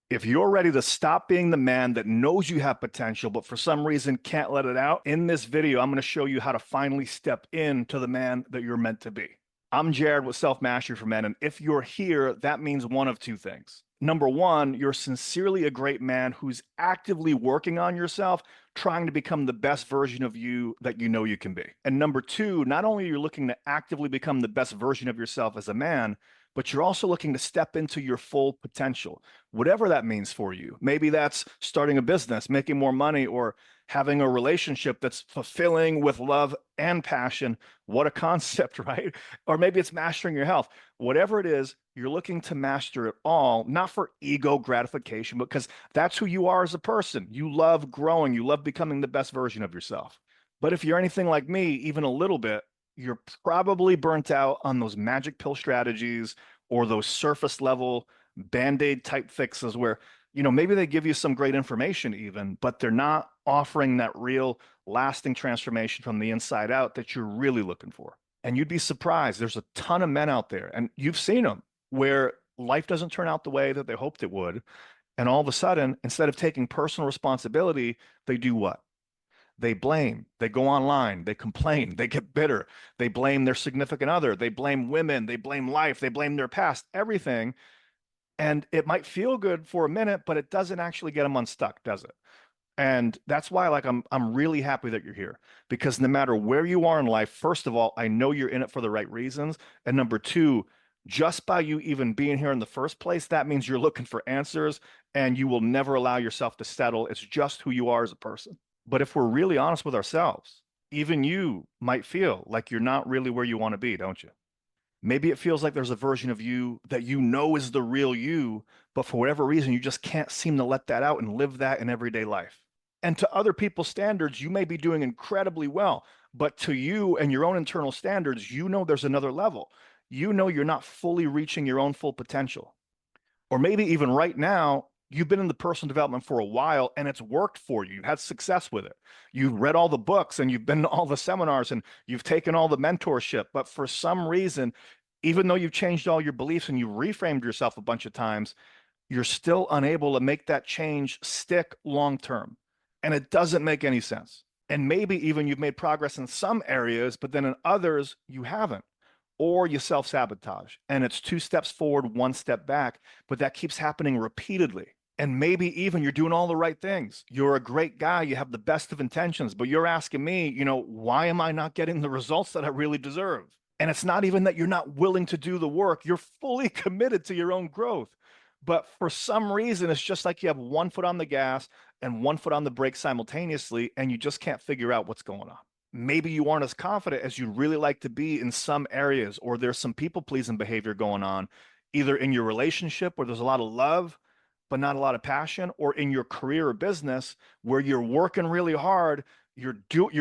If you're ready to stop being the man that knows you have potential, but for some reason can't let it out, in this video, I'm going to show you how to finally step into the man that you're meant to be. I'm Jared with Self Mastery for Men, and if you're here, that means one of two things. Number one, you're sincerely a great man who's actively working on yourself, trying to become the best version of you that you know you can be. And number two, not only are you looking to actively become the best version of yourself as a man, but you're also looking to step into your full potential, whatever that means for you. Maybe that's starting a business, making more money, or having a relationship that's fulfilling with love and passion. What a concept, right? Or maybe it's mastering your health. Whatever it is, you're looking to master it all, not for ego gratification, because that's who you are as a person. You love growing, you love becoming the best version of yourself. But if you're anything like me, even a little bit, you're probably burnt out on those magic pill strategies or those surface level band-aid type fixes where, maybe they give you some great information even, but they're not offering that real lasting transformation from the inside out that you're really looking for. And you'd be surprised. There's a ton of men out there, and you've seen them, where life doesn't turn out the way that they hoped it would. And all of a sudden, instead of taking personal responsibility, they do what? They blame, they go online, they complain, they get bitter, they blame their significant other, they blame women, they blame life, they blame their past, everything. And it might feel good for a minute, but it doesn't actually get them unstuck, does it? And that's why, like, I'm really happy that you're here, because no matter where you are in life, first of all, I know you're in it for the right reasons. And number two, just by you even being here in the first place, that means you're looking for answers and you will never allow yourself to settle. It's just who you are as a person. But if we're really honest with ourselves, even you might feel like you're not really where you want to be, don't you? Maybe it feels like there's a version of you that you know is the real you, but for whatever reason, you just can't seem to let that out and live that in everyday life. And to other people's standards, you may be doing incredibly well, but to you and your own internal standards, you know there's another level. You know you're not fully reaching your own full potential. Or maybe even right now, you've been in the personal development for a while and it's worked for you. You've had success with it. You've read all the books and you've been to all the seminars and you've taken all the mentorship. But for some reason, even though you've changed all your beliefs and you've reframed yourself a bunch of times, you're still unable to make that change stick long term. And it doesn't make any sense. And maybe even you've made progress in some areas, but then in others, you haven't. Or you self sabotage and it's two steps forward, one step back, but that keeps happening repeatedly. And maybe even you're doing all the right things. You're a great guy. You have the best of intentions, but you're asking me, why am I not getting the results that I really deserve? And it's not even that you're not willing to do the work. You're fully committed to your own growth. But for some reason, it's just like you have one foot on the gas and one foot on the brake simultaneously, and you just can't figure out what's going on. Maybe you aren't as confident as you'd really like to be in some areas, or there's some people pleasing behavior going on, either in your relationship where there's a lot of love, but not a lot of passion, or in your career or business where you're working really hard, you're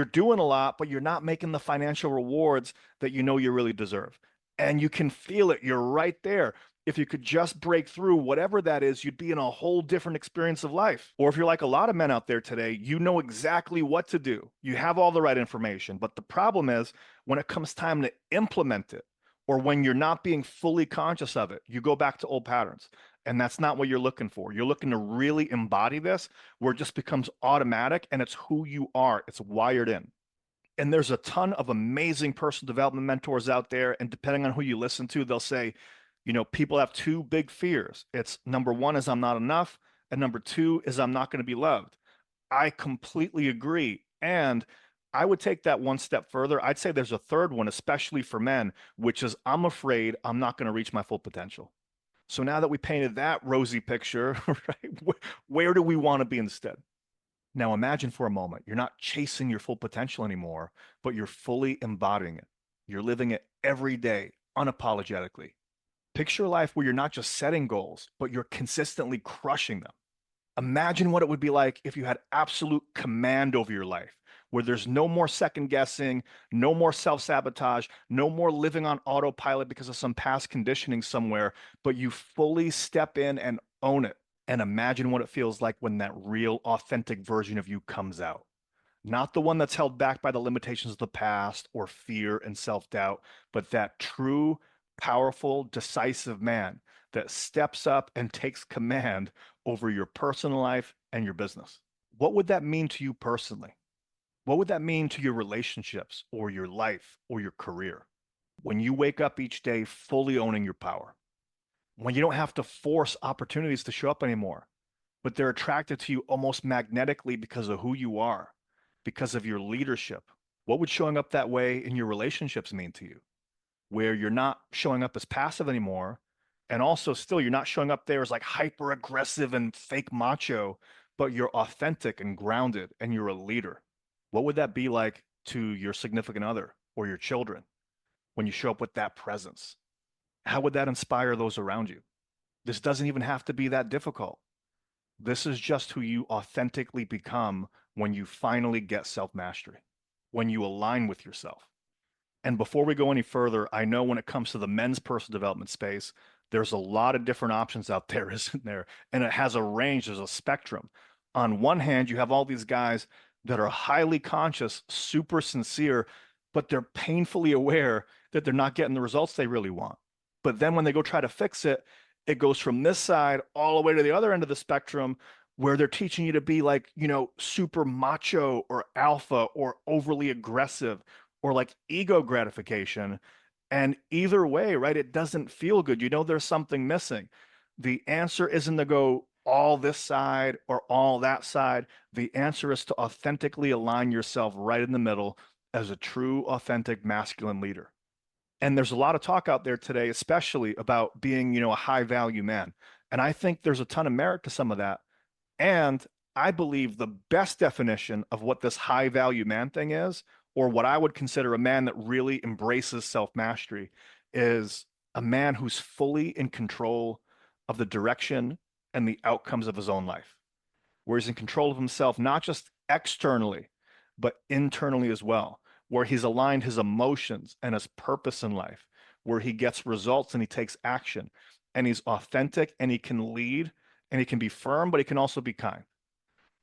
doing a lot, but you're not making the financial rewards that you know you really deserve. And you can feel it. You're right there. If you could just break through whatever that is, you'd be in a whole different experience of life. Or if you're like a lot of men out there today, you know exactly what to do. You have all the right information. But the problem is when it comes time to implement it, or when you're not being fully conscious of it, you go back to old patterns. And that's not what you're looking for. You're looking to really embody this where it just becomes automatic and it's who you are. It's wired in. And there's a ton of amazing personal development mentors out there. And depending on who you listen to, they'll say, people have two big fears. It's number one is I'm not enough. And number two is I'm not going to be loved. I completely agree. And I would take that one step further. I'd say there's a third one, especially for men, which is I'm afraid I'm not going to reach my full potential. So now that we painted that rosy picture, right, where do we want to be instead? Now imagine for a moment, you're not chasing your full potential anymore, but you're fully embodying it. You're living it every day, unapologetically. Picture a life where you're not just setting goals, but you're consistently crushing them. Imagine what it would be like if you had absolute command over your life, where there's no more second guessing, no more self-sabotage, no more living on autopilot because of some past conditioning somewhere, but you fully step in and own it. And imagine what it feels like when that real, authentic version of you comes out. Not the one that's held back by the limitations of the past or fear and self-doubt, but that true, powerful, decisive man that steps up and takes command over your personal life and your business. What would that mean to you personally? What would that mean to your relationships or your life or your career? When you wake up each day fully owning your power, when you don't have to force opportunities to show up anymore, but they're attracted to you almost magnetically because of who you are, because of your leadership. What would showing up that way in your relationships mean to you? Where you're not showing up as passive anymore, and also still you're not showing up there as like hyper aggressive and fake macho, but you're authentic and grounded and you're a leader. What would that be like to your significant other or your children when you show up with that presence? How would that inspire those around you? This doesn't even have to be that difficult. This is just who you authentically become when you finally get self mastery, when you align with yourself. And before we go any further, I know when it comes to the men's personal development space, there's a lot of different options out there, isn't there? And it has a range, there's a spectrum. On one hand, you have all these guys that are highly conscious, super sincere, but they're painfully aware that they're not getting the results they really want. But then when they go try to fix it, it goes from this side all the way to the other end of the spectrum where they're teaching you to be like, super macho or alpha or overly aggressive or like ego gratification. And either way, right, it doesn't feel good. There's something missing. The answer isn't to go all this side or all that side. The answer is to authentically align yourself right in the middle as a true, authentic masculine leader. And there's a lot of talk out there today, especially about being, a high value man. And I think there's a ton of merit to some of that. And I believe the best definition of what this high value man thing is, or what I would consider a man that really embraces self mastery, is a man who's fully in control of the direction and the outcomes of his own life, where he's in control of himself, not just externally, but internally as well, where he's aligned his emotions and his purpose in life, where he gets results and he takes action, and he's authentic and he can lead and he can be firm, but he can also be kind.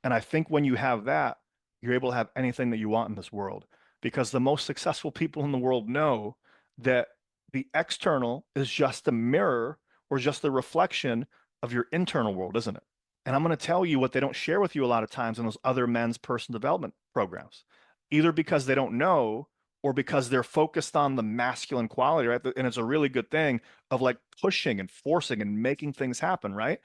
And I think when you have that, you're able to have anything that you want in this world because the most successful people in the world know that the external is just a mirror or just a reflection of your internal world, isn't it? And I'm going to tell you what they don't share with you a lot of times in those other men's personal development programs, either because they don't know or because they're focused on the masculine quality, right? And it's a really good thing of like pushing and forcing and making things happen, right?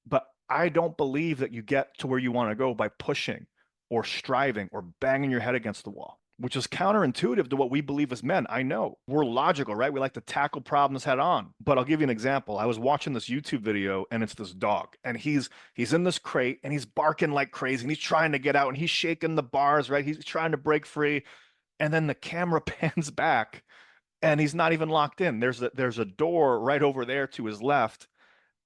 But I don't believe that you get to where you want to go by pushing or striving or banging your head against the wall, which is counterintuitive to what we believe as men. I know we're logical, right? We like to tackle problems head on. But I'll give you an example. I was watching this YouTube video and it's this dog and he's in this crate and he's barking like crazy and he's trying to get out and he's shaking the bars, right? He's trying to break free. And then the camera pans back and he's not even locked in. There's a door right over there to his left.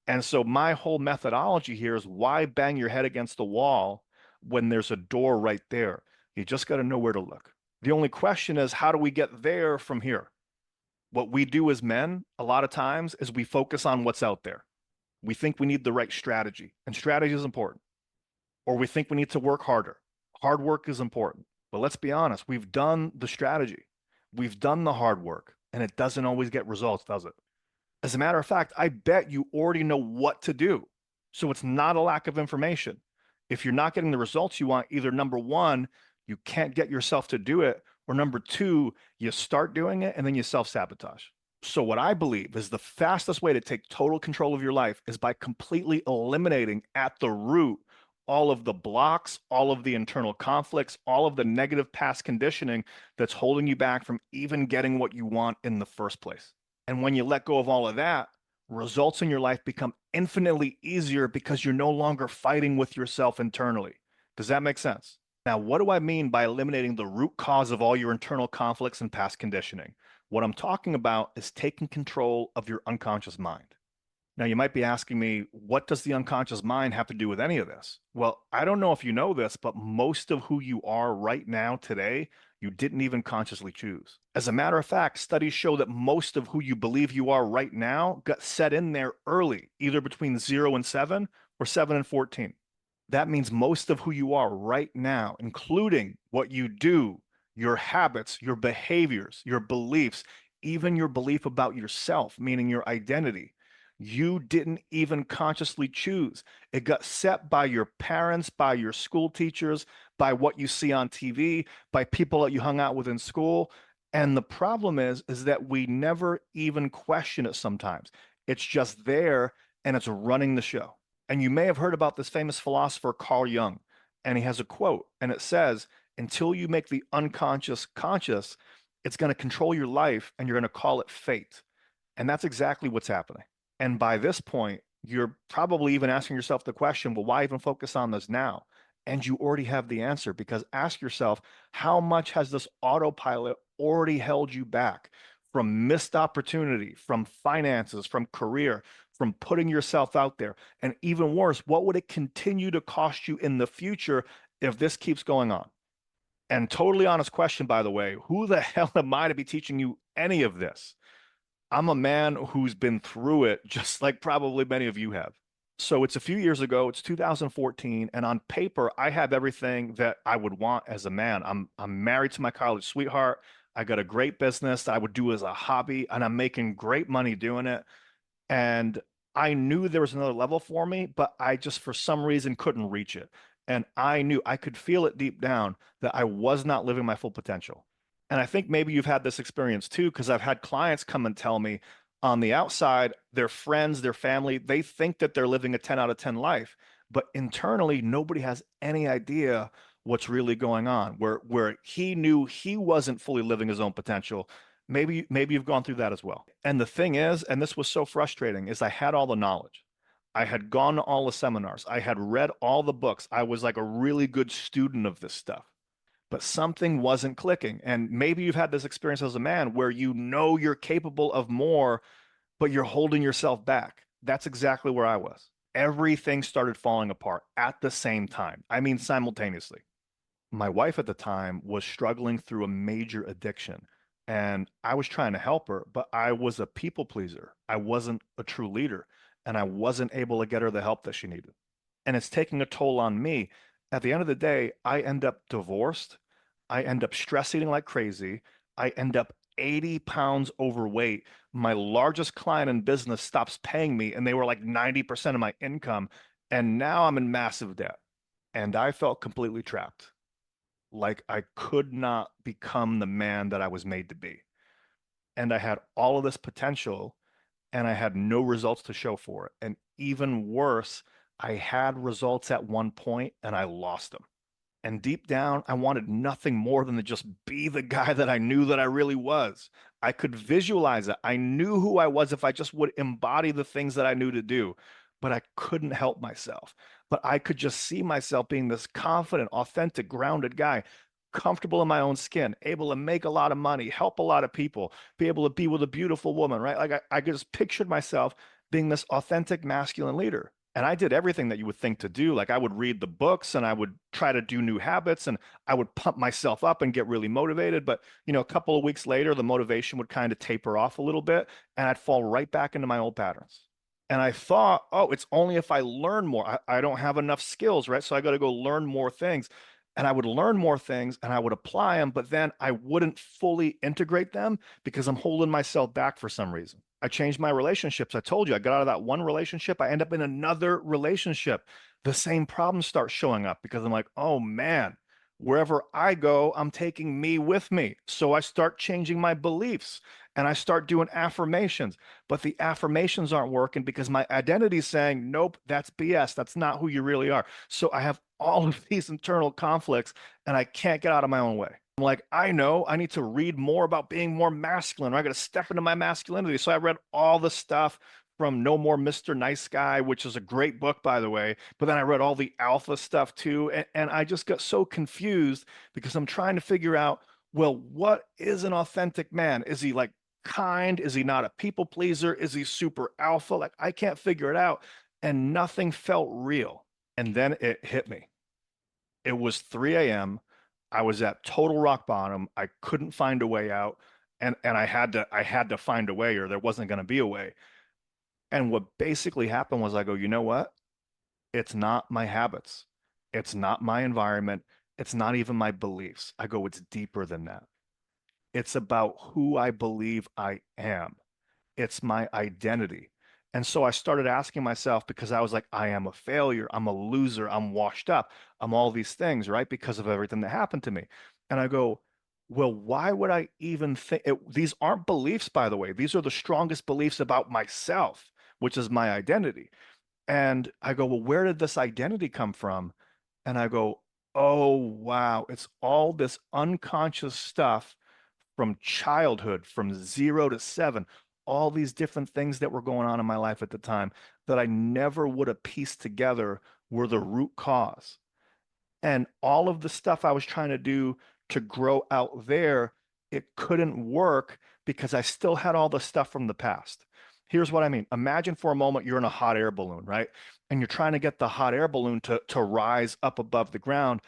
And so my whole methodology here is why bang your head against the wall when there's a door right there? You just got to know where to look. The only question is, how do we get there from here? What we do as men, a lot of times, is we focus on what's out there. We think we need the right strategy, and strategy is important. Or we think we need to work harder. Hard work is important. But let's be honest, we've done the strategy, we've done the hard work, and it doesn't always get results, does it? As a matter of fact, I bet you already know what to do. So it's not a lack of information. If you're not getting the results you want, either number one, you can't get yourself to do it, or number two, you start doing it and then you self-sabotage. So what I believe is the fastest way to take total control of your life is by completely eliminating at the root all of the blocks, all of the internal conflicts, all of the negative past conditioning that's holding you back from even getting what you want in the first place. And when you let go of all of that, results in your life become infinitely easier because you're no longer fighting with yourself internally. Does that make sense? Now, what do I mean by eliminating the root cause of all your internal conflicts and past conditioning? What I'm talking about is taking control of your unconscious mind. Now, you might be asking me, what does the unconscious mind have to do with any of this? Well, I don't know if you know this, but most of who you are right now today, you didn't even consciously choose. As a matter of fact, studies show that most of who you believe you are right now got set in there early, either between 0 and 7 or 7 and 14. That means most of who you are right now, including what you do, your habits, your behaviors, your beliefs, even your belief about yourself, meaning your identity, you didn't even consciously choose. It got set by your parents, by your school teachers, by what you see on TV, by people that you hung out with in school. And the problem is that we never even question it sometimes. It's just there and it's running the show. And you may have heard about this famous philosopher, Carl Jung, and he has a quote, and it says, until you make the unconscious conscious, it's going to control your life and you're going to call it fate. And that's exactly what's happening. And by this point, you're probably even asking yourself the question, well, why even focus on this now? And you already have the answer because ask yourself, how much has this autopilot already held you back from missed opportunity, from finances, from career, from putting yourself out there? And even worse, what would it continue to cost you in the future if this keeps going on? And totally honest question, by the way, who the hell am I to be teaching you any of this? I'm a man who's been through it, just like probably many of you have. So it's a few years ago, it's 2014, and on paper, I have everything that I would want as a man. I'm married to my college sweetheart. I got a great business that I would do as a hobby, and I'm making great money doing it. And I knew there was another level for me, but I just for some reason couldn't reach it. And I knew I could feel it deep down that I was not living my full potential. And I think maybe you've had this experience too, because I've had clients come and tell me on the outside, their friends, their family, they think that they're living a 10 out of 10 life, but internally, nobody has any idea what's really going on. Where he knew he wasn't fully living his own potential, maybe you've gone through that as well. And the thing is, and this was so frustrating, is I had all the knowledge. I had gone to all the seminars. I had read all the books. I was like a really good student of this stuff. But something wasn't clicking. And maybe you've had this experience as a man where you know you're capable of more, but you're holding yourself back. That's exactly where I was. Everything started falling apart at the same time. I mean, simultaneously. My wife at the time was struggling through a major addiction, and I was trying to help her, but I was a people pleaser. I wasn't a true leader, and I wasn't able to get her the help that she needed. And it's taking a toll on me. At the end of the day, I end up divorced. I end up stress eating like crazy. I end up 80 pounds overweight. My largest client in business stops paying me, and they were like 90% of my income. And now I'm in massive debt. And I felt completely trapped, like I could not become the man that I was made to be. And I had all of this potential and I had no results to show for it. And even worse, I had results at one point and I lost them. And deep down, I wanted nothing more than to just be the guy that I knew that I really was. I could visualize it. I knew who I was if I just would embody the things that I knew to do, but I couldn't help myself. But I could just see myself being this confident, authentic, grounded guy, comfortable in my own skin, able to make a lot of money, help a lot of people, be able to be with a beautiful woman, right? Like I just pictured myself being this authentic masculine leader. And I did everything that you would think to do. Like I would read the books and I would try to do new habits and I would pump myself up and get really motivated. But, a couple of weeks later, the motivation would kind of taper off a little bit and I'd fall right back into my old patterns. And I thought, oh, it's only if I learn more. I don't have enough skills, right? So I got to go learn more things. And I would learn more things and I would apply them, but then I wouldn't fully integrate them because I'm holding myself back for some reason. I changed my relationships. I told you I got out of that one relationship. I end up in another relationship. The same problems start showing up because I'm like, oh man, wherever I go, I'm taking me with me. So I start changing my beliefs and I start doing affirmations. But the affirmations aren't working because my identity is saying, nope, that's BS. That's not who you really are. So I have all of these internal conflicts and I can't get out of my own way. I'm like, I know I need to read more about being more masculine. I got to step into my masculinity. So I read all the stuff from No More Mr. Nice Guy, which is a great book, by the way. But then I read all the alpha stuff too. And I just got so confused because I'm trying to figure out, well, what is an authentic man? Is he like kind? Is he not a people pleaser? Is he super alpha? Like I can't figure it out. And nothing felt real. And then it hit me. It was 3 a.m. I was at total rock bottom. I couldn't find a way out. And I had to find a way or there wasn't going to be a way. And what basically happened was I go, you know what? It's not my habits. It's not my environment. It's not even my beliefs. I go, it's deeper than that. It's about who I believe I am. It's my identity. And so I started asking myself because I was like, I am a failure. I'm a loser. I'm washed up. I'm all these things, right? Because of everything that happened to me. And I go, well, why would I even think these aren't beliefs, by the way. These are the strongest beliefs about myself, which is my identity. And I go, well, where did this identity come from? And I go, oh, wow, it's all this unconscious stuff from childhood, from 0 to 7, all these different things that were going on in my life at the time that I never would have pieced together were the root cause. And all of the stuff I was trying to do to grow out there, it couldn't work because I still had all the stuff from the past. Here's what I mean. Imagine for a moment you're in a hot air balloon, right? And you're trying to get the hot air balloon to rise up above the ground,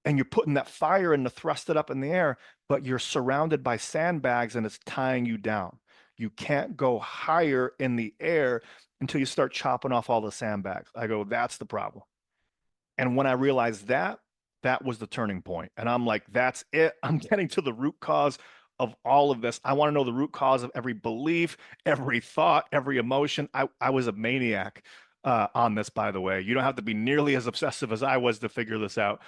and you're putting that fire in to thrust it up in the air, but you're surrounded by sandbags and it's tying you down. You can't go higher in the air until you start chopping off all the sandbags. I go, that's the problem. And when I realized that, that was the turning point. And I'm like, that's it. I'm getting to the root cause of all of this. I want to know the root cause of every belief, every thought, every emotion. I was a maniac on this, by the way. You don't have to be nearly as obsessive as I was to figure this out,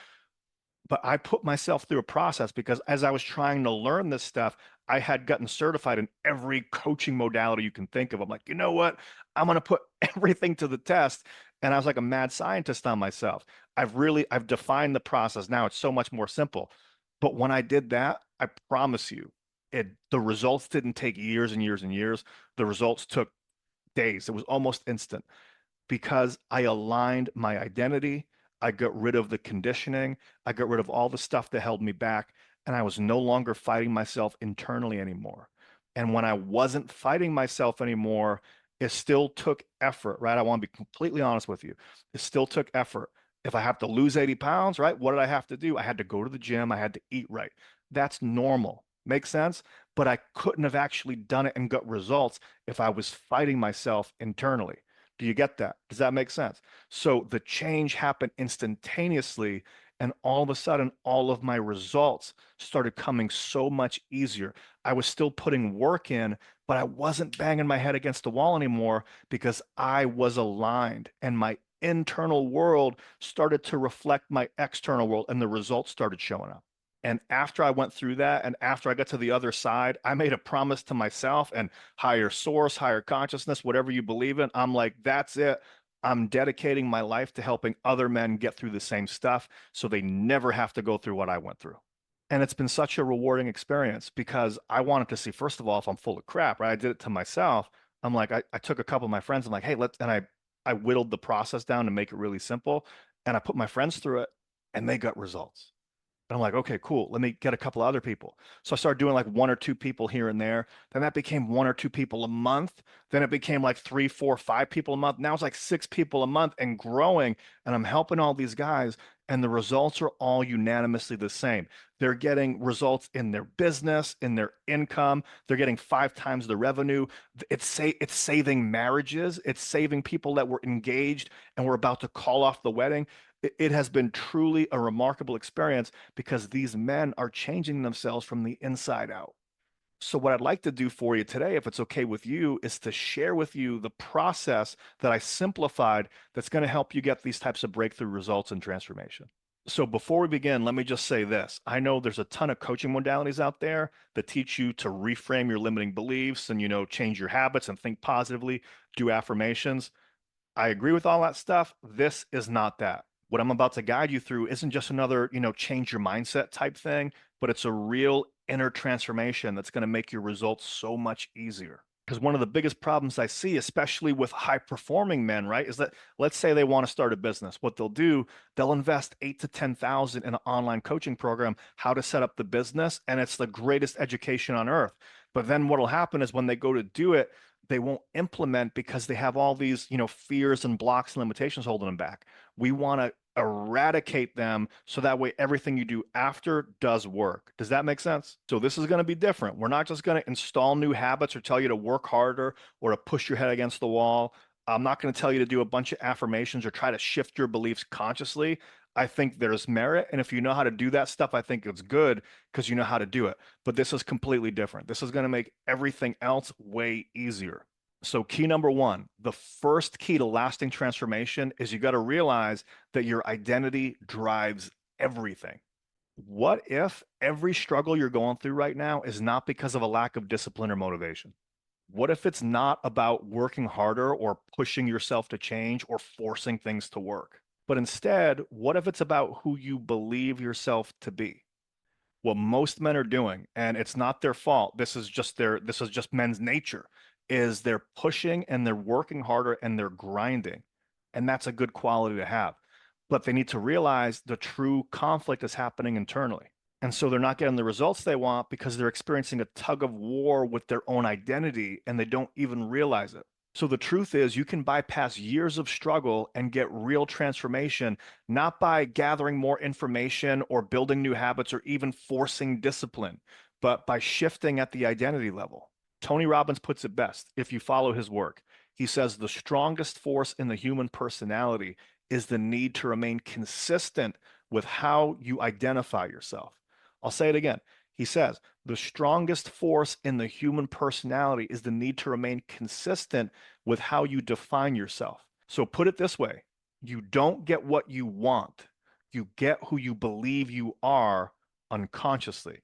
but I put myself through a process because as I was trying to learn this stuff, I had gotten certified in every coaching modality you can think of. I'm like, you know what? I'm going to put everything to the test. And I was like a mad scientist on myself. I've defined the process. Now it's so much more simple. But when I did that, I promise you, the results didn't take years and years and years. The results took days. It was almost instant because I aligned my identity. I got rid of the conditioning. I got rid of all the stuff that held me back. And I was no longer fighting myself internally anymore. And when I wasn't fighting myself anymore, it still took effort, right? I want to be completely honest with you. It still took effort. If I have to lose 80 pounds, right? What did I have to do? I had to go to the gym. I had to eat right. That's normal. Makes sense? But I couldn't have actually done it and got results if I was fighting myself internally. Do you get that? Does that make sense? So the change happened instantaneously, and all of a sudden, all of my results started coming so much easier. I was still putting work in, but I wasn't banging my head against the wall anymore because I was aligned, and my internal world started to reflect my external world, and the results started showing up. And after I went through that, and after I got to the other side, I made a promise to myself and higher source, higher consciousness, whatever you believe in. I'm like, that's it. I'm dedicating my life to helping other men get through the same stuff so they never have to go through what I went through. And it's been such a rewarding experience because I wanted to see, first of all, if I'm full of crap, right? I did it to myself. I'm like, I took a couple of my friends. I'm like, hey, I whittled the process down to make it really simple. And I put my friends through it and they got results. And I'm like, okay, cool. Let me get a couple other people. So I started doing like one or two people here and there. Then that became one or two people a month. Then it became like three, four, five people a month. Now it's like six people a month and growing. And I'm helping all these guys. And the results are all unanimously the same. They're getting results in their business, in their income. They're getting 5 times the revenue. It's saving marriages. It's saving people that were engaged and were about to call off the wedding. It has been truly a remarkable experience because these men are changing themselves from the inside out. So, what I'd like to do for you today, if it's okay with you, is to share with you the process that I simplified that's going to help you get these types of breakthrough results and transformation. So, before we begin, let me just say this. I know there's a ton of coaching modalities out there that teach you to reframe your limiting beliefs and, change your habits and think positively, do affirmations. I agree with all that stuff. This is not that. What I'm about to guide you through isn't just another, change your mindset type thing, but it's a real inner transformation that's going to make your results so much easier. Because one of the biggest problems I see, especially with high performing men, right, is that let's say they want to start a business. What they'll do, they'll invest 8 to 10,000 in an online coaching program, how to set up the business, and it's the greatest education on earth. But then what'll happen is when they go to do it, they won't implement because they have all these, fears and blocks and limitations holding them back. We want to eradicate them so that way everything you do after does work. Does that make sense? So this is going to be different. We're not just going to install new habits or tell you to work harder or to push your head against the wall. I'm not going to tell you to do a bunch of affirmations or try to shift your beliefs consciously. I think there's merit. And if you know how to do that stuff, I think it's good because you know how to do it. But this is completely different. This is going to make everything else way easier. So, key number one, the first key to lasting transformation is you got to realize that your identity drives everything. What if every struggle you're going through right now is not because of a lack of discipline or motivation? What if it's not about working harder or pushing yourself to change or forcing things to work? But instead, what if it's about who you believe yourself to be? What most men are doing, and it's not their fault, this is just men's nature, is they're pushing and they're working harder and they're grinding. And that's a good quality to have. But they need to realize the true conflict is happening internally. And so they're not getting the results they want because they're experiencing a tug of war with their own identity and they don't even realize it. So the truth is, you can bypass years of struggle and get real transformation, not by gathering more information or building new habits or even forcing discipline, but by shifting at the identity level. Tony Robbins puts it best if you follow his work. He says the strongest force in the human personality is the need to remain consistent with how you identify yourself. I'll say it again. He says the strongest force in the human personality is the need to remain consistent with how you define yourself. So put it this way, you don't get what you want, you get who you believe you are unconsciously.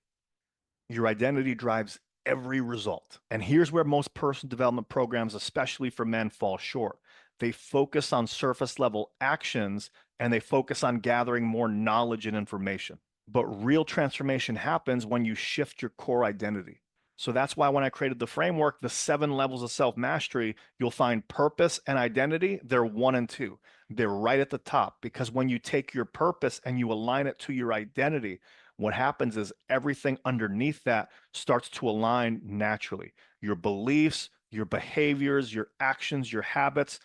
Your identity drives every result. And here's where most personal development programs, especially for men, fall short. They focus on surface level actions and they focus on gathering more knowledge and information. But real transformation happens when you shift your core identity. So that's why when I created the framework, the 7 levels of self mastery, you'll find purpose and identity, they're one and two. They're right at the top because when you take your purpose and you align it to your identity, what happens is everything underneath that starts to align naturally. Your beliefs, your behaviors, your actions, your habits,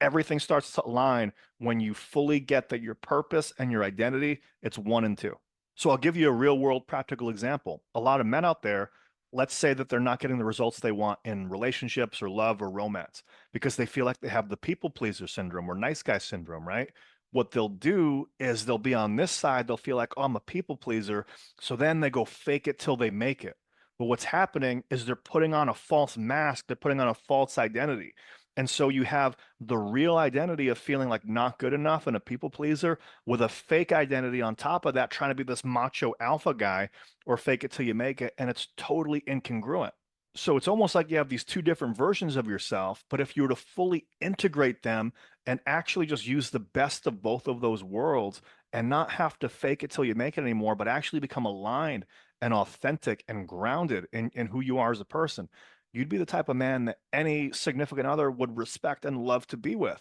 everything starts to align when you fully get that your purpose and your identity, it's one and two. So I'll give you a real world practical example. A lot of men out there, let's say that they're not getting the results they want in relationships or love or romance because they feel like they have the people pleaser syndrome or nice guy syndrome, right? What they'll do is they'll be on this side, they'll feel like, oh, I'm a people pleaser. So then they go fake it till they make it. But what's happening is they're putting on a false mask, they're putting on a false identity. And so you have the real identity of feeling like not good enough and a people pleaser with a fake identity on top of that, trying to be this macho alpha guy or fake it till you make it. And it's totally incongruent. So it's almost like you have these two different versions of yourself, but if you were to fully integrate them and actually just use the best of both of those worlds and not have to fake it till you make it anymore, but actually become aligned and authentic and grounded in who you are as a person, you'd be the type of man that any significant other would respect and love to be with.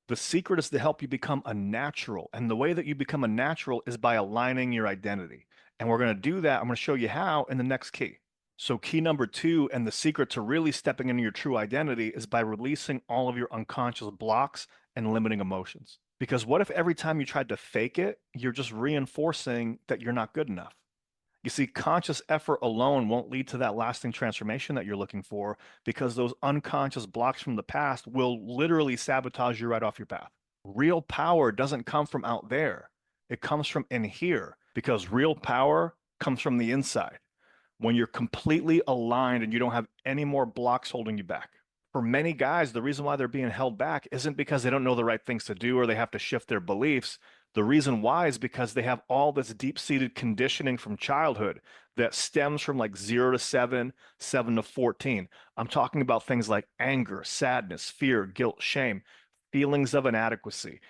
The secret is to help you become a natural. And the way that you become a natural is by aligning your identity. And we're going to do that. I'm going to show you how in the next key. So, key number two, and the secret to really stepping into your true identity is by releasing all of your unconscious blocks and limiting emotions. Because what if every time you tried to fake it, you're just reinforcing that you're not good enough? You see, conscious effort alone won't lead to that lasting transformation that you're looking for because those unconscious blocks from the past will literally sabotage you right off your path. Real power doesn't come from out there, it comes from in here because real power comes from the inside when you're completely aligned and you don't have any more blocks holding you back. For many guys, the reason why they're being held back isn't because they don't know the right things to do or they have to shift their beliefs. The reason why is because they have all this deep seated conditioning from childhood that stems from like 0 to 7, 7 to 14. I'm talking about things like anger, sadness, fear, guilt, shame, feelings of inadequacy.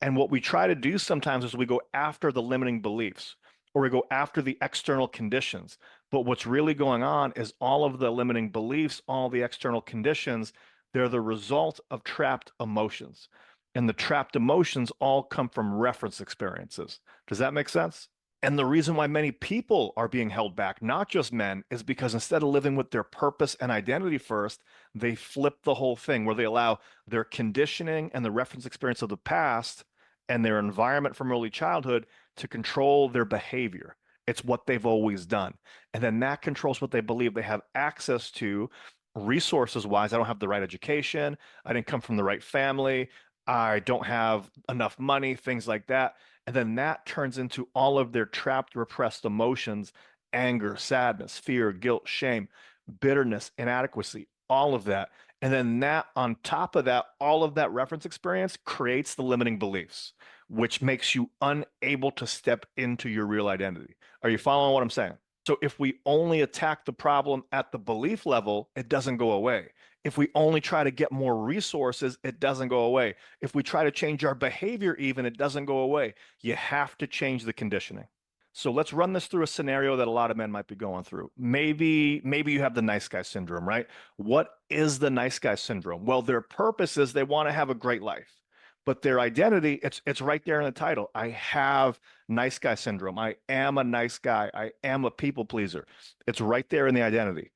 And what we try to do sometimes is we go after the limiting beliefs or we go after the external conditions. But what's really going on is all of the limiting beliefs, all the external conditions, they're the result of trapped emotions. And the trapped emotions all come from reference experiences. Does that make sense? And the reason why many people are being held back, not just men, is because instead of living with their purpose and identity first, they flip the whole thing where they allow their conditioning and the reference experience of the past and their environment from early childhood to control their behavior. It's what they've always done. And then that controls what they believe they have access to resources wise. I don't have the right education. I didn't come from the right family. I don't have enough money, things like that. And then that turns into all of their trapped, repressed emotions, anger, sadness, fear, guilt, shame, bitterness, inadequacy, all of that. And then that on top of that, all of that reference experience creates the limiting beliefs, which makes you unable to step into your real identity. Are you following what I'm saying? So if we only attack the problem at the belief level, it doesn't go away. If we only try to get more resources, it doesn't go away. If we try to change our behavior, even, it doesn't go away. You have to change the conditioning. So let's run this through a scenario that a lot of men might be going through. Maybe you have the nice guy syndrome, right? What is the nice guy syndrome? Well, their purpose is they want to have a great life. But their identity, it's right there in the title. I have nice guy syndrome. I am a nice guy. I am a people pleaser. It's right there in the identity.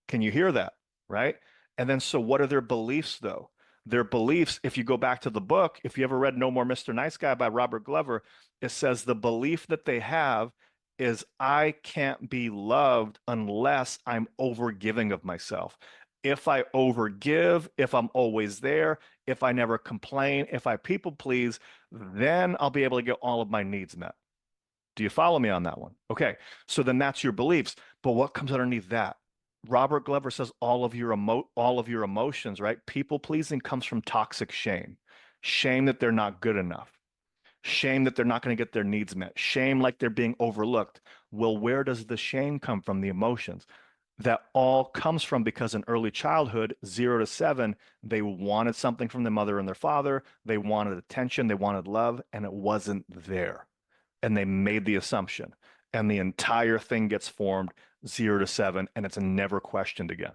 Can you hear that? Right? And then so what are their beliefs though? Their beliefs, if you go back to the book, if you ever read No More Mr. Nice Guy by Robert Glover, it says the belief that they have is I can't be loved unless I'm overgiving of myself. If I overgive, if I'm always there, if I never complain, if I people please, then I'll be able to get all of my needs met. Do you follow me on that one? Okay, so then that's your beliefs. But what comes underneath that? Robert Glover says all of your emotions, right? People pleasing comes from toxic shame. Shame that they're not good enough. Shame that they're not going to get their needs met. Shame like they're being overlooked. Well, where does the shame come from? The emotions. That all comes from because in early childhood, 0 to 7, they wanted something from their mother and their father. They wanted attention, they wanted love, and it wasn't there. And they made the assumption. And the entire thing gets formed 0 to 7, and it's never questioned again.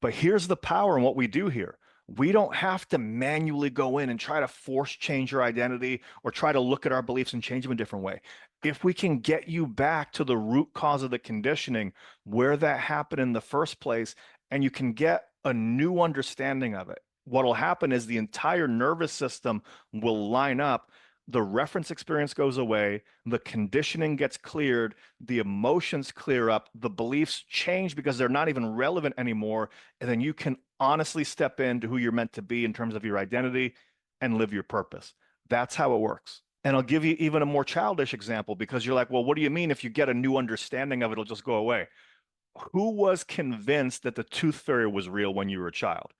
But here's the power in what we do here. We don't have to manually go in and try to force change your identity or try to look at our beliefs and change them a different way. If we can get you back to the root cause of the conditioning, where that happened in the first place, and you can get a new understanding of it, what will happen is the entire nervous system will line up. The reference experience goes away, the conditioning gets cleared, the emotions clear up, the beliefs change because they're not even relevant anymore, and then you can honestly step into who you're meant to be in terms of your identity and live your purpose. That's how it works. And I'll give you even a more childish example because you're like, well, what do you mean if you get a new understanding of it, it'll just go away? Who was convinced that the tooth fairy was real when you were a child?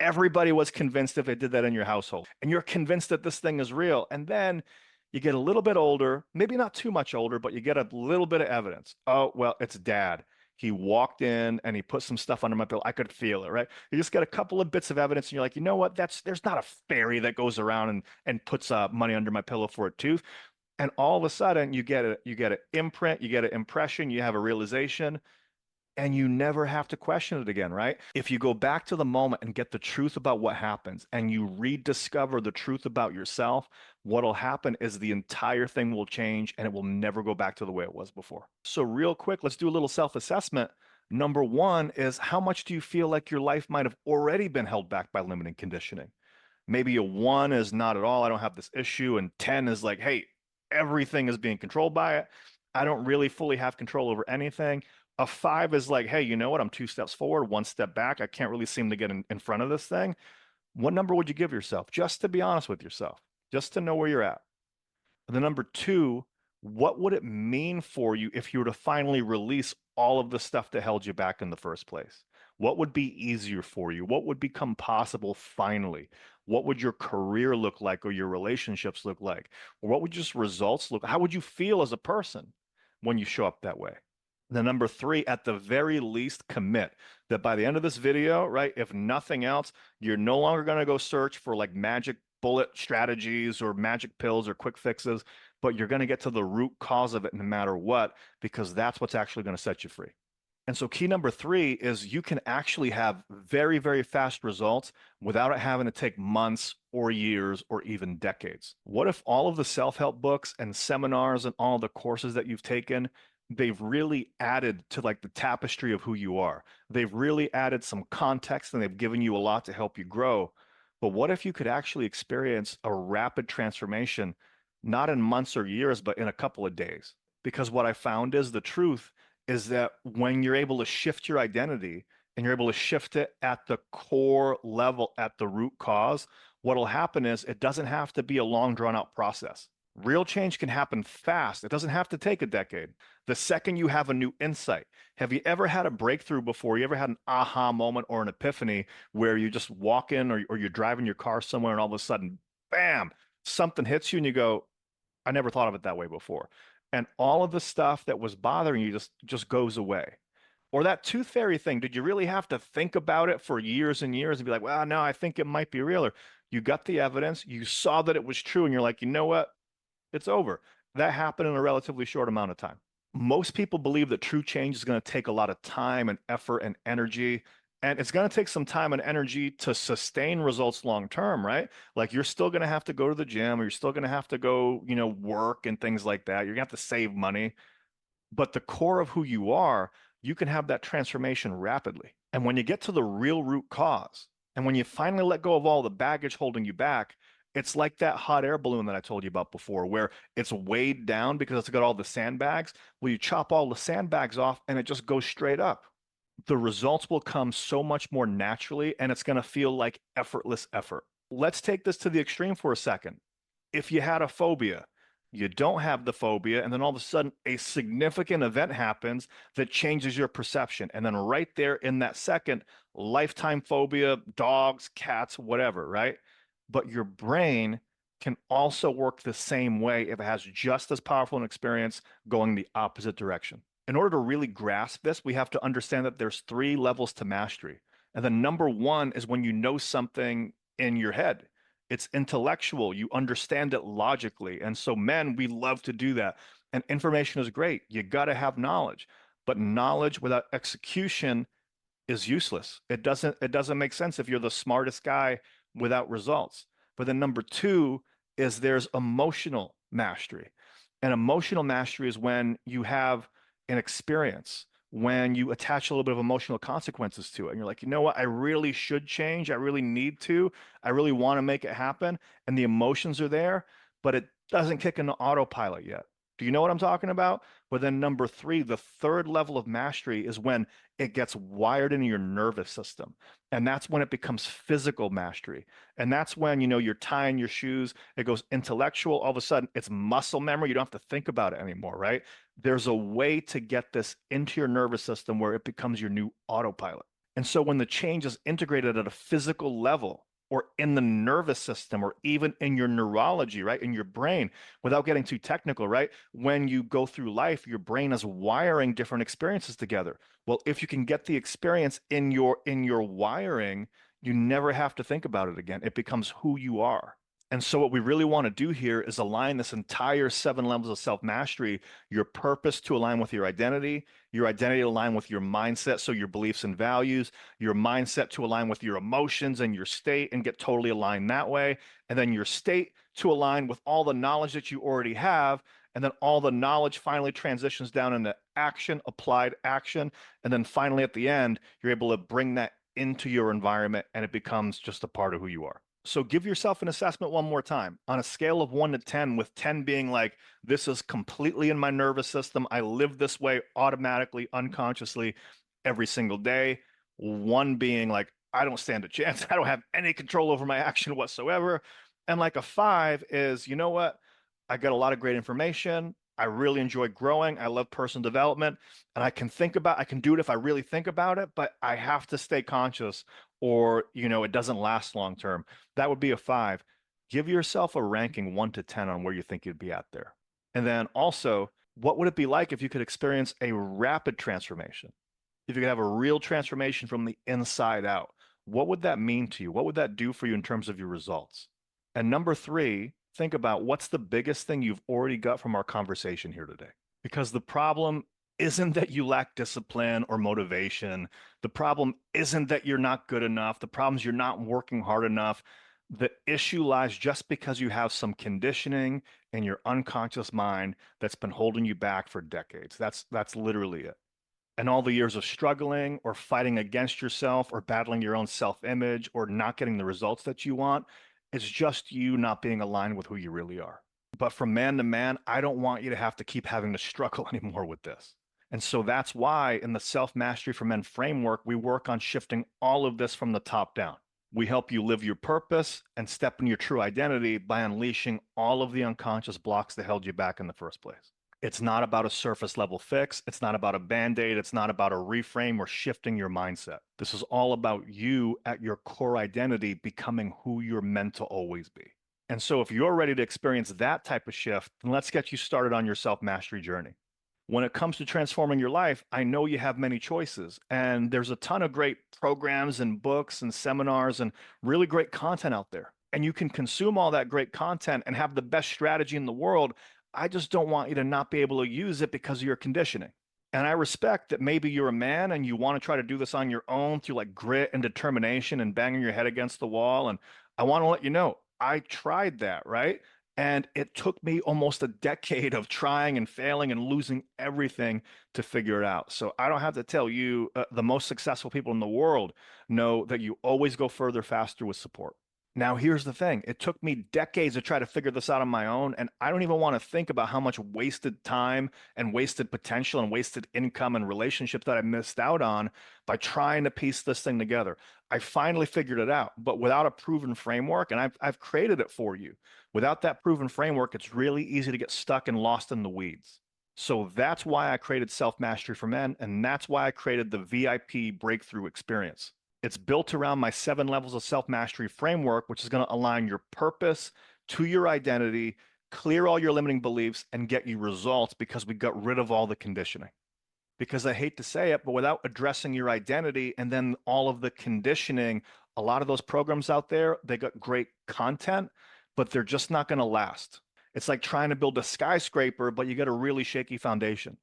Everybody was convinced if they did that in your household. And you're convinced that this thing is real. And then you get a little bit older, maybe not too much older, but you get a little bit of evidence. Oh, well, it's dad. He walked in and he put some stuff under my pillow. I could feel it, right? You just get a couple of bits of evidence and you're like, you know what? There's not a fairy that goes around and puts money under my pillow for a tooth. And all of a sudden you get an imprint, you get an impression, you have a realization, and you never have to question it again, right? If you go back to the moment and get the truth about what happens and you rediscover the truth about yourself, what'll happen is the entire thing will change and it will never go back to the way it was before. So, real quick, let's do a little self assessment. Number one is how much do you feel like your life might have already been held back by limiting conditioning? Maybe a 1 is not at all, I don't have this issue, and 10 is like, hey, everything is being controlled by it. I don't really fully have control over anything. A 5 is like, hey, you know what? I'm 2 steps forward, 1 step back. I can't really seem to get in front of this thing. What number would you give yourself? Just to be honest with yourself, just to know where you're at. The number 2, what would it mean for you if you were to finally release all of the stuff that held you back in the first place? What would be easier for you? What would become possible finally? What would your career look like or your relationships look like? Or what would just results look? How would you feel as a person when you show up that way? The number 3, at the very least, commit that by the end of this video, right, if nothing else, you're no longer going to go search for like magic bullet strategies or magic pills or quick fixes, but you're going to get to the root cause of it no matter what, because that's what's actually going to set you free. And so key number 3 is you can actually have very, very fast results without it having to take months or years or even decades. What if all of the self-help books and seminars and all the courses that you've taken, they've really added to like the tapestry of who you are. They've really added some context and they've given you a lot to help you grow. But what if you could actually experience a rapid transformation, not in months or years, but in a couple of days? Because what I found is the truth is that when you're able to shift your identity and you're able to shift it at the core level, at the root cause, what'll happen is it doesn't have to be a long drawn out process. Real change can happen fast. It doesn't have to take a decade. The second you have a new insight, have you ever had a breakthrough before? You ever had an aha moment or an epiphany where you just walk in or you're driving your car somewhere and all of a sudden, bam, something hits you and you go, I never thought of it that way before. And all of the stuff that was bothering you just goes away. Or that tooth fairy thing, did you really have to think about it for years and years and be like, well, no, I think it might be real? Or you got the evidence, you saw that it was true, and you're like, you know what? It's over. That happened in a relatively short amount of time. Most people believe that true change is going to take a lot of time and effort and energy. And it's going to take some time and energy to sustain results long term, right? Like you're still going to have to go to the gym or you're still going to have to go, work and things like that. You're going to have to save money. But the core of who you are, you can have that transformation rapidly. And when you get to the real root cause, and when you finally let go of all the baggage holding you back, it's like that hot air balloon that I told you about before, where it's weighed down because it's got all the sandbags. Well, you chop all the sandbags off and it just goes straight up. The results will come so much more naturally, and it's going to feel like effortless effort. Let's take this to the extreme for a second. If you had a phobia, you don't have the phobia, and then all of a sudden a significant event happens that changes your perception. And then right there in that second, lifetime phobia, dogs, cats, whatever, right? But your brain can also work the same way if it has just as powerful an experience going the opposite direction. In order to really grasp this, we have to understand that there's three levels to mastery. And the number one is when you know something in your head. It's intellectual. You understand it logically. And so, men, we love to do that. And information is great. You got to have knowledge. But knowledge without execution is useless. It doesn't make sense if you're the smartest guy without results. But then number two is there's emotional mastery. And emotional mastery is when you have an experience, when you attach a little bit of emotional consequences to it. And you're like, you know what? I really should change. I really need to. I really want to make it happen. And the emotions are there, but it doesn't kick into autopilot yet. Do you know what I'm talking about? But then number three, the third level of mastery is when it gets wired into your nervous system. And that's when it becomes physical mastery. And that's when, you're tying your shoes, it goes intellectual. All of a sudden, it's muscle memory. You don't have to think about it anymore, right? There's a way to get this into your nervous system where it becomes your new autopilot. And so when the change is integrated at a physical level, or in the nervous system, or even in your neurology, right? In your brain, without getting too technical, right? When you go through life, your brain is wiring different experiences together. Well, if you can get the experience in your wiring, you never have to think about it again. It becomes who you are. And so what we really want to do here is align this entire seven levels of self-mastery, your purpose to align with your identity to align with your mindset, so your beliefs and values, your mindset to align with your emotions and your state and get totally aligned that way, and then your state to align with all the knowledge that you already have, and then all the knowledge finally transitions down into action, applied action, and then finally at the end, you're able to bring that into your environment and it becomes just a part of who you are. So give yourself an assessment one more time on a scale of 1 to 10, with 10 being like, this is completely in my nervous system. I live this way automatically, unconsciously every single day. One being like, I don't stand a chance. I don't have any control over my action whatsoever. And like a five is, you know what? I got a lot of great information. I really enjoy growing. I love personal development. And I can do it if I really think about it, but I have to stay conscious or, it doesn't last long term. That would be a five. Give yourself a ranking 1 to 10 on where you think you'd be at there. And then also, what would it be like if you could experience a rapid transformation? If you could have a real transformation from the inside out, what would that mean to you? What would that do for you in terms of your results? And number three, think about what's the biggest thing you've already got from our conversation here today. Because the problem isn't that you lack discipline or motivation. The problem isn't that you're not good enough. The problem is you're not working hard enough. The issue lies just because you have some conditioning in your unconscious mind that's been holding you back for decades. That's literally it. And all the years of struggling or fighting against yourself or battling your own self-image or not getting the results that you want, it's just you not being aligned with who you really are. But from man to man, I don't want you to have to keep having to struggle anymore with this. And so that's why in the Self Mastery for Men framework, we work on shifting all of this from the top down. We help you live your purpose and step into your true identity by unleashing all of the unconscious blocks that held you back in the first place. It's not about a surface level fix. It's not about a band-aid. It's not about a reframe or shifting your mindset. This is all about you at your core identity becoming who you're meant to always be. And so if you're ready to experience that type of shift, then let's get you started on your self-mastery journey. When it comes to transforming your life, I know you have many choices, and there's a ton of great programs and books and seminars and really great content out there. And you can consume all that great content and have the best strategy in the world. I just don't want you to not be able to use it because of your conditioning. And I respect that maybe you're a man and you want to try to do this on your own through like grit and determination and banging your head against the wall. And I want to let you know, I tried that, right? And it took me almost a decade of trying and failing and losing everything to figure it out. So I don't have to tell you, the most successful people in the world know that you always go further faster with support. Now, here's the thing. It took me decades to try to figure this out on my own, and I don't even want to think about how much wasted time and wasted potential and wasted income and relationships that I missed out on by trying to piece this thing together. I finally figured it out, but without a proven framework, and I've created it for you. Without that proven framework, it's really easy to get stuck and lost in the weeds. So that's why I created Self Mastery for Men, and that's why I created the VIP Breakthrough Experience. It's built around my 7 levels of self-mastery framework, which is going to align your purpose to your identity, clear all your limiting beliefs, and get you results because we got rid of all the conditioning. Because I hate to say it, but without addressing your identity and then all of the conditioning, a lot of those programs out there, they got great content, but they're just not going to last. It's like trying to build a skyscraper, but you got a really shaky foundation.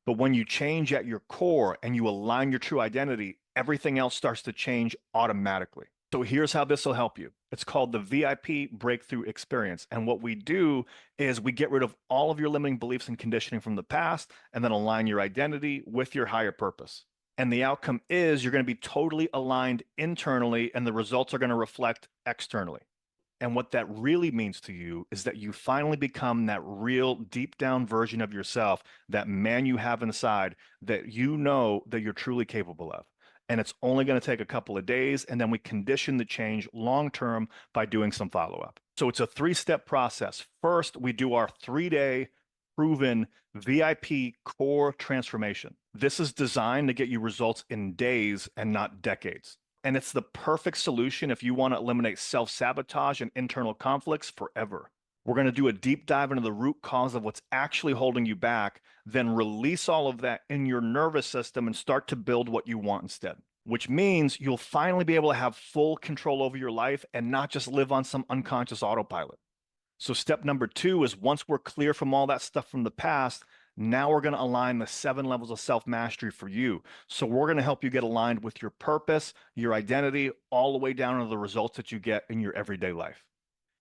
But when you change at your core and you align your true identity, everything else starts to change automatically. So here's how this will help you. It's called the VIP Breakthrough Experience. And what we do is we get rid of all of your limiting beliefs and conditioning from the past and then align your identity with your higher purpose. And the outcome is you're going to be totally aligned internally and the results are going to reflect externally. And what that really means to you is that you finally become that real deep down version of yourself, that man you have inside that you know that you're truly capable of. And it's only going to take a couple of days. And then we condition the change long term by doing some follow up. So it's a 3-step process. First, we do our 3-day proven VIP core transformation. This is designed to get you results in days and not decades. And it's the perfect solution if you want to eliminate self-sabotage and internal conflicts forever. We're going to do a deep dive into the root cause of what's actually holding you back, then release all of that in your nervous system and start to build what you want instead, which means you'll finally be able to have full control over your life and not just live on some unconscious autopilot. So step number 2 is once we're clear from all that stuff from the past, now we're going to align the 7 levels of self-mastery for you. So we're going to help you get aligned with your purpose, your identity, all the way down to the results that you get in your everyday life.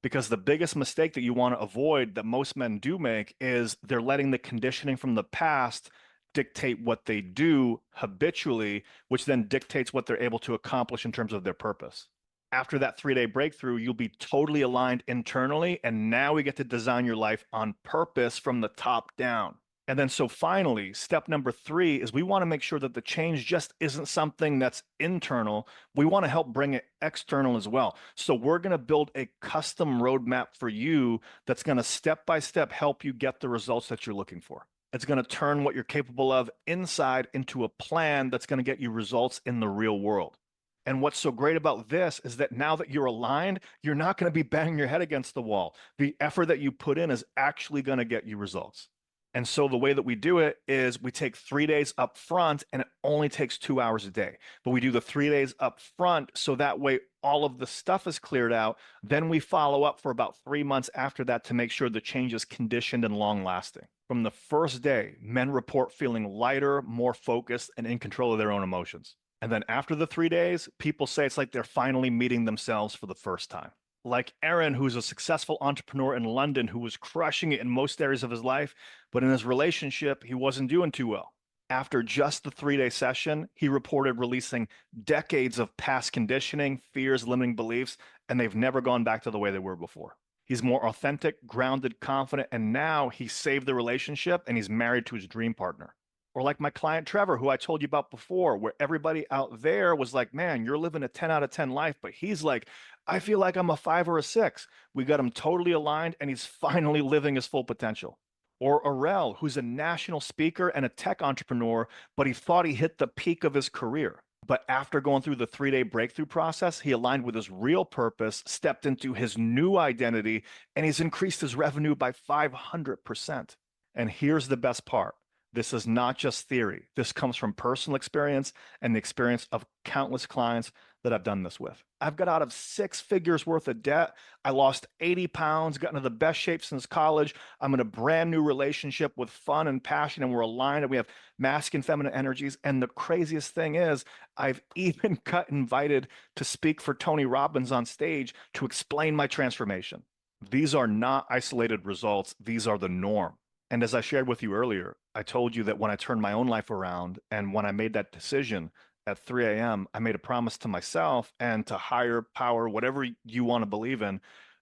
Because the biggest mistake that you want to avoid that most men do make is they're letting the conditioning from the past dictate what they do habitually, which then dictates what they're able to accomplish in terms of their purpose. After that 3-day breakthrough, you'll be totally aligned internally, and now we get to design your life on purpose from the top down. And then so finally, step number 3 is we want to make sure that the change just isn't something that's internal. We want to help bring it external as well. So we're going to build a custom roadmap for you that's going to step by step help you get the results that you're looking for. It's going to turn what you're capable of inside into a plan that's going to get you results in the real world. And what's so great about this is that now that you're aligned, you're not going to be banging your head against the wall. The effort that you put in is actually going to get you results. And so the way that we do it is we take 3 days up front and it only takes 2 hours a day. But we do the 3 days up front so that way all of the stuff is cleared out. Then we follow up for about 3 months after that to make sure the change is conditioned and long lasting. From the first day, men report feeling lighter, more focused, and in control of their own emotions. And then after the 3 days, people say it's like they're finally meeting themselves for the first time. Like Aaron, who's a successful entrepreneur in London who was crushing it in most areas of his life, but in his relationship, he wasn't doing too well. After just the 3-day session, he reported releasing decades of past conditioning, fears, limiting beliefs, and they've never gone back to the way they were before. He's more authentic, grounded, confident, and now he saved the relationship and he's married to his dream partner. Or like my client Trevor, who I told you about before, where everybody out there was like, man, you're living a 10 out of 10 life. But he's like, I feel like I'm a 5 or a 6. We got him totally aligned and he's finally living his full potential. Or Arel, who's a national speaker and a tech entrepreneur, but he thought he hit the peak of his career. But after going through the 3 day breakthrough process, he aligned with his real purpose, stepped into his new identity, and he's increased his revenue by 500%. And here's the best part. This is not just theory. This comes from personal experience and the experience of countless clients that I've done this with. I've got out of 6 figures worth of debt. I lost 80 pounds, got into the best shape since college. I'm in a brand new relationship with fun and passion, and we're aligned, and we have masculine and feminine energies. And the craziest thing is, I've even got invited to speak for Tony Robbins on stage to explain my transformation. These are not isolated results, these are the norm. And as I shared with you earlier, I told you that when I turned my own life around and when I made that decision at 3 a.m., I made a promise to myself and to higher power, whatever you want to believe in.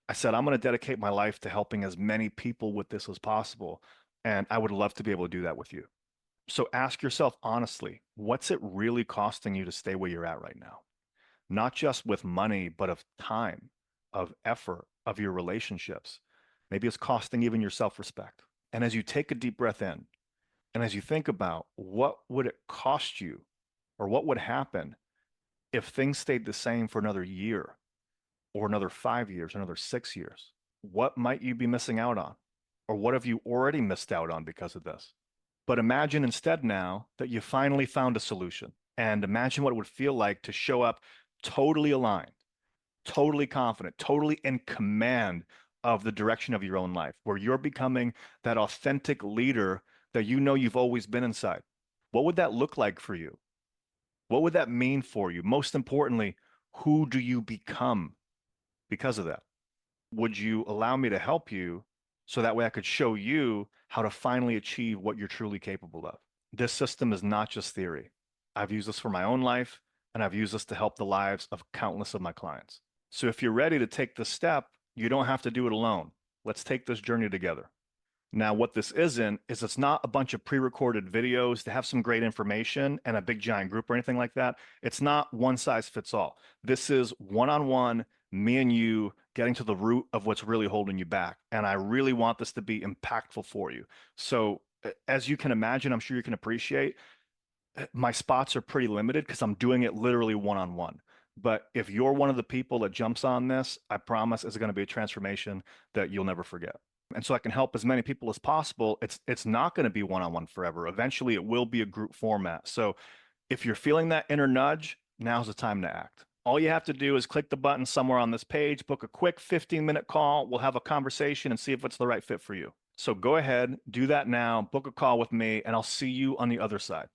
I said, I'm going to dedicate my life to helping as many people with this as possible. And I would love to be able to do that with you. So ask yourself honestly, what's it really costing you to stay where you're at right now? Not just with money, but of time, of effort, of your relationships. Maybe it's costing even your self-respect. And as you take a deep breath in, and as you think about what would it cost you or what would happen if things stayed the same for another year or another 5 years, or another 6 years, what might you be missing out on? Or what have you already missed out on because of this? But imagine instead now that you finally found a solution, and imagine what it would feel like to show up totally aligned, totally confident, totally in command of the direction of your own life, where you're becoming that authentic leader that you know you've always been inside. What would that look like for you? What would that mean for you? Most importantly, who do you become because of that? Would you allow me to help you so that way I could show you how to finally achieve what you're truly capable of? This system is not just theory. I've used this for my own life, and I've used this to help the lives of countless of my clients. So if you're ready to take this step, you don't have to do it alone. Let's take this journey together. Now, what this isn't is it's not a bunch of pre-recorded videos to have some great information and a big giant group or anything like that. It's not one size fits all. This is one-on-one, me and you getting to the root of what's really holding you back. And I really want this to be impactful for you. So as you can imagine, I'm sure you can appreciate, my spots are pretty limited because I'm doing it literally one-on-one. But if you're one of the people that jumps on this, I promise it's going to be a transformation that you'll never forget. And so I can help as many people as possible. It's not going to be one-on-one forever. Eventually, it will be a group format. So if you're feeling that inner nudge, now's the time to act. All you have to do is click the button somewhere on this page, book a quick 15-minute call. We'll have a conversation and see if it's the right fit for you. So go ahead, do that now, book a call with me, and I'll see you on the other side.